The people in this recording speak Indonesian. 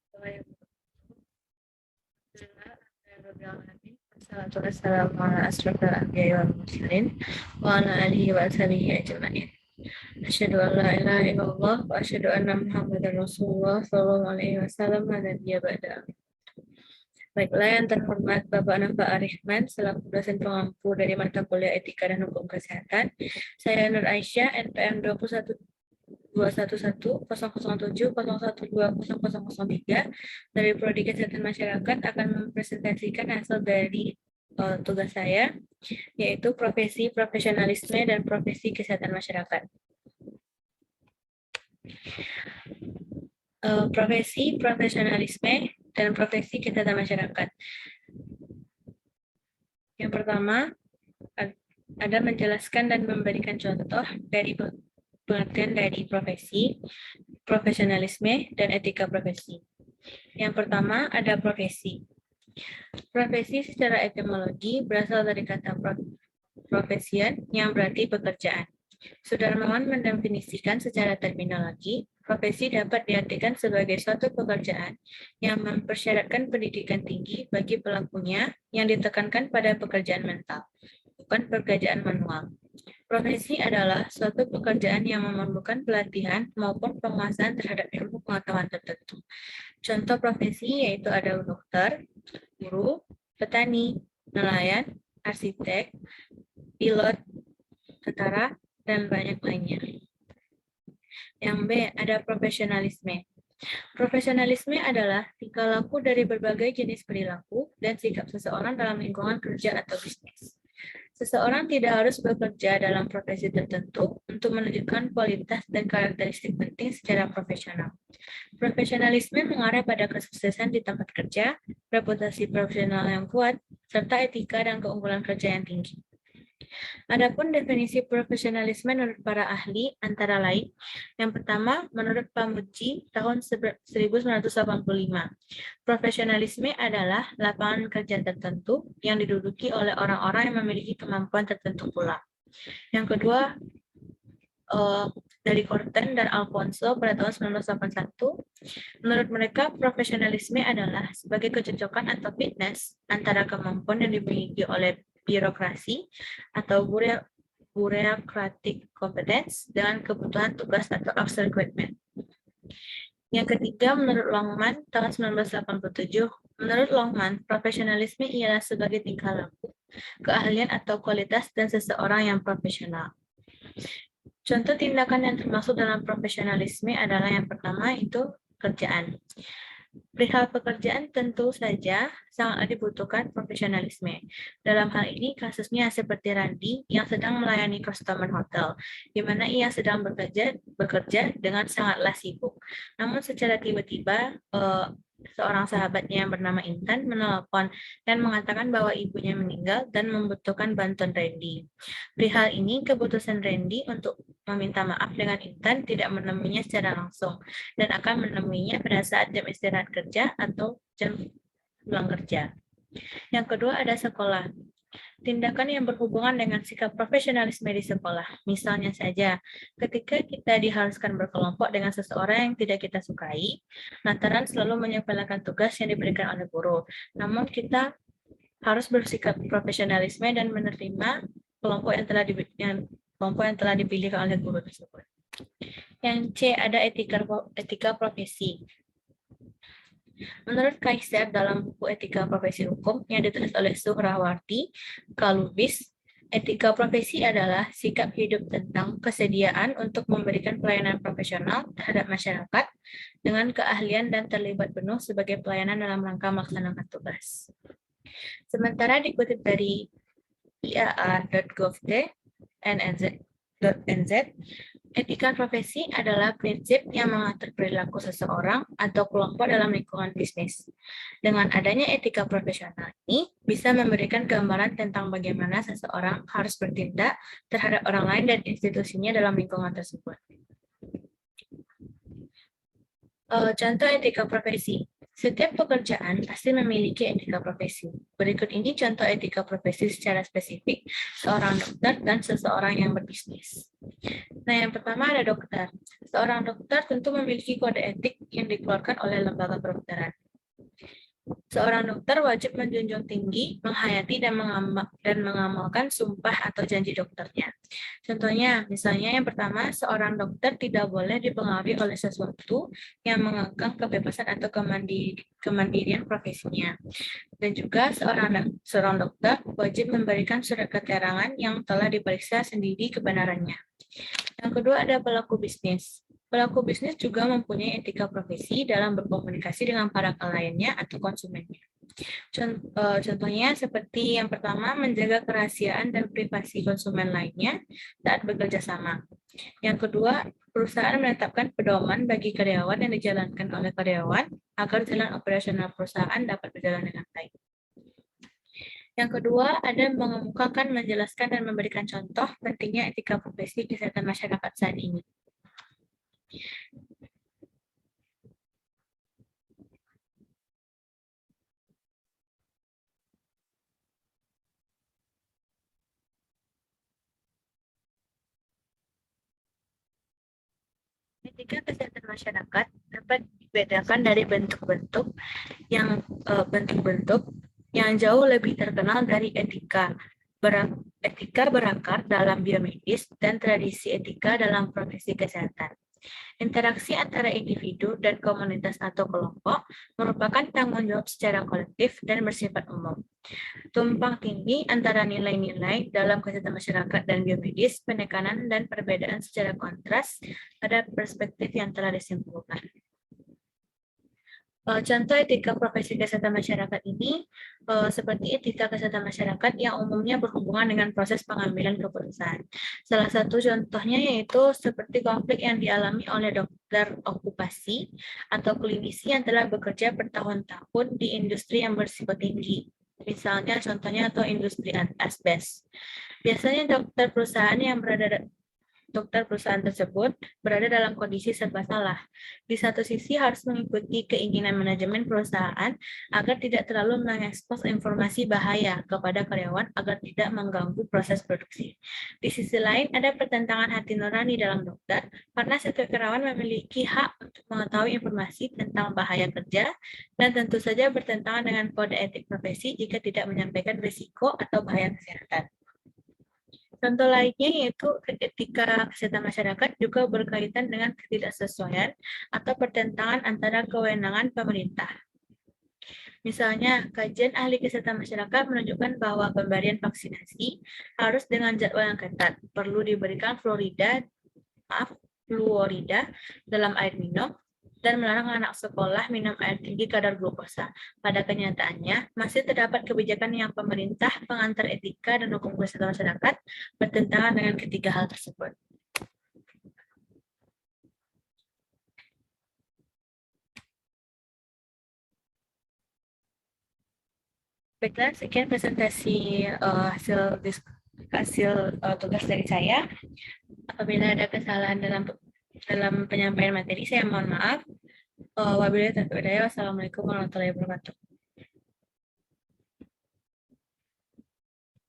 Wassalamualaikum warahmatullahi wa ala alihi wa sahbihi ajma'in. Asyhadu an la ilaha illallah wa asyhadu anna Muhammadar Rasulullah sallallahu alaihi wasallam dan dia ba'da. Baiklah yang terhormat Bapak Nafa Arifman selaku dosen pengampu dari mata kuliah Etika dan Hukum Kesehatan. Saya Nur Aisyah, NPM 21207007003 dari Prodi Kesehatan Masyarakat akan mempresentasikan hasil dari tugas saya, yaitu profesi, profesionalisme, dan profesi kesehatan masyarakat. Profesi, profesionalisme, dan profesi kesehatan masyarakat. Yang pertama, ada menjelaskan dan memberikan contoh dari pengertian dari profesi, profesionalisme, dan etika profesi. Yang pertama, ada profesi. Profesi secara etimologi berasal dari kata profesian yang berarti pekerjaan. Sudarmawan mendefinisikan secara terminologi, profesi dapat diartikan sebagai suatu pekerjaan yang mempersyaratkan pendidikan tinggi bagi pelakunya yang ditekankan pada pekerjaan mental, bukan pekerjaan manual. Profesi adalah suatu pekerjaan yang memerlukan pelatihan maupun penguasaan terhadap ilmu pengetahuan tertentu. Contoh profesi yaitu ada dokter, guru, petani, nelayan, arsitek, pilot, tentara, dan banyak lainnya. Yang B, ada profesionalisme. Profesionalisme adalah tingkah laku dari berbagai jenis perilaku dan sikap seseorang dalam lingkungan kerja atau bisnis. Seseorang tidak harus bekerja dalam profesi tertentu untuk menunjukkan kualitas dan karakteristik penting secara profesional. Profesionalisme mengarah pada kesuksesan di tempat kerja, reputasi profesional yang kuat, serta etika dan keunggulan kerja yang tinggi. Adapun definisi profesionalisme menurut para ahli antara lain, yang pertama menurut Pamuji tahun 1985, profesionalisme adalah lapangan kerja tertentu yang diduduki oleh orang-orang yang memiliki kemampuan tertentu pula. Yang kedua, dari Corten dan Alfonso pada tahun 1981, menurut mereka profesionalisme adalah sebagai kecocokan atau fitness antara kemampuan yang dimiliki oleh birokrasi atau bureaucratic competence dengan kebutuhan tugas atau officer equipment. Yang ketiga, menurut Longman tahun 1987, menurut Longman, profesionalisme ialah sebagai tingkah laku, keahlian atau kualitas dan seseorang yang profesional. Contoh tindakan yang termasuk dalam profesionalisme adalah yang pertama itu kerjaan. Perihal pekerjaan tentu saja sangat dibutuhkan profesionalisme. Dalam hal ini kasusnya seperti Randi yang sedang melayani customer hotel, di mana ia sedang bekerja dengan sangatlah sibuk. Namun secara tiba-tiba seorang sahabatnya yang bernama Intan menelpon dan mengatakan bahwa ibunya meninggal dan membutuhkan bantuan Randy. Perihal ini, keputusan Randy untuk meminta maaf dengan Intan tidak menemuinya secara langsung dan akan menemuinya pada saat jam istirahat kerja atau jam pulang kerja. Yang kedua ada sekolah. Tindakan yang berhubungan dengan sikap profesionalisme di sekolah. Misalnya saja, ketika kita diharuskan berkelompok dengan seseorang yang tidak kita sukai, lantaran selalu menyepelekan tugas yang diberikan oleh guru. Namun kita harus bersikap profesionalisme dan menerima kelompok yang telah dipilih oleh guru tersebut. Yang C ada etika profesi. Menurut Kaiser dalam buku Etika Profesi Hukum yang ditulis oleh Suhrawarti Kalubis, etika profesi adalah sikap hidup tentang kesediaan untuk memberikan pelayanan profesional terhadap masyarakat dengan keahlian dan terlibat penuh sebagai pelayanan dalam rangka melaksanakan tugas. Sementara dikutip dari iaa.gov.nz, etika profesi adalah prinsip yang mengatur perilaku seseorang atau kelompok dalam lingkungan bisnis. Dengan adanya etika profesional ini, bisa memberikan gambaran tentang bagaimana seseorang harus bertindak terhadap orang lain dan institusinya dalam lingkungan tersebut. Contoh etika profesi. Setiap pekerjaan pasti memiliki etika profesi. Berikut ini contoh etika profesi secara spesifik seorang dokter dan seseorang yang berbisnis. Nah, yang pertama ada dokter. Seorang dokter tentu memiliki kode etik yang dikeluarkan oleh lembaga kedokteran. Seorang dokter wajib menjunjung tinggi, menghayati, dan mengamalkan sumpah atau janji dokternya. Contohnya, misalnya yang pertama, seorang dokter tidak boleh dipengaruhi oleh sesuatu yang mengekang kebebasan atau kemandirian profesinya. Dan juga seorang dokter wajib memberikan surat keterangan yang telah diperiksa sendiri kebenarannya. Yang kedua ada pelaku bisnis. Pelaku bisnis juga mempunyai etika profesi dalam berkomunikasi dengan para kliennya atau konsumennya. Contohnya seperti yang pertama, menjaga kerahasiaan dan privasi konsumen lainnya saat bekerja sama. Yang kedua, perusahaan menetapkan pedoman bagi karyawan yang dijalankan oleh karyawan agar jalan operasional perusahaan dapat berjalan dengan baik. Yang kedua, ada mengemukakan, menjelaskan, dan memberikan contoh pentingnya etika profesi kesehatan masyarakat saat ini. Etika kesehatan masyarakat dapat dibedakan dari bentuk-bentuk yang jauh lebih terkenal dari etika. Etika berakar dalam biomedis dan tradisi etika dalam profesi kesehatan. Interaksi antara individu dan komunitas atau kelompok merupakan tanggung jawab secara kolektif dan bersifat umum. Tumpang tindih antara nilai-nilai dalam kesehatan masyarakat dan biomedis, penekanan dan perbedaan secara kontras pada perspektif yang telah disimpulkan. Contoh etika profesi kesehatan masyarakat ini seperti etika kesehatan masyarakat yang umumnya berhubungan dengan proses pengambilan keputusan. Salah satu contohnya yaitu seperti konflik yang dialami oleh dokter okupasi atau klinisi yang telah bekerja bertahun-tahun di industri yang berisiko tinggi. Misalnya contohnya atau industri asbes. Biasanya dokter perusahaan tersebut berada dalam kondisi serba salah. Di satu sisi harus mengikuti keinginan manajemen perusahaan agar tidak terlalu mengekspos informasi bahaya kepada karyawan agar tidak mengganggu proses produksi. Di sisi lain, ada pertentangan hati nurani dalam dokter karena setiap karyawan memiliki hak untuk mengetahui informasi tentang bahaya kerja dan tentu saja bertentangan dengan kode etik profesi jika tidak menyampaikan risiko atau bahaya kesehatan. Contoh lainnya yaitu etika kesehatan masyarakat juga berkaitan dengan ketidaksesuaian atau pertentangan antara kewenangan pemerintah. Misalnya, kajian ahli kesehatan masyarakat menunjukkan bahwa pemberian vaksinasi harus dengan jadwal yang ketat, perlu diberikan fluorida dalam air minum, dan melarang anak sekolah minum air tinggi kadar glukosa. Pada kenyataannya, masih terdapat kebijakan yang pemerintah, pengantar etika, dan hukum kesehatan masyarakat bertentangan dengan ketiga hal tersebut. Baiklah, sekian presentasi hasil tugas dari saya. Apabila ada kesalahan dalam penyampaian materi, saya mohon maaf. Wabillahi taufiq wal hidayah. Wassalamualaikum warahmatullahi wabarakatuh.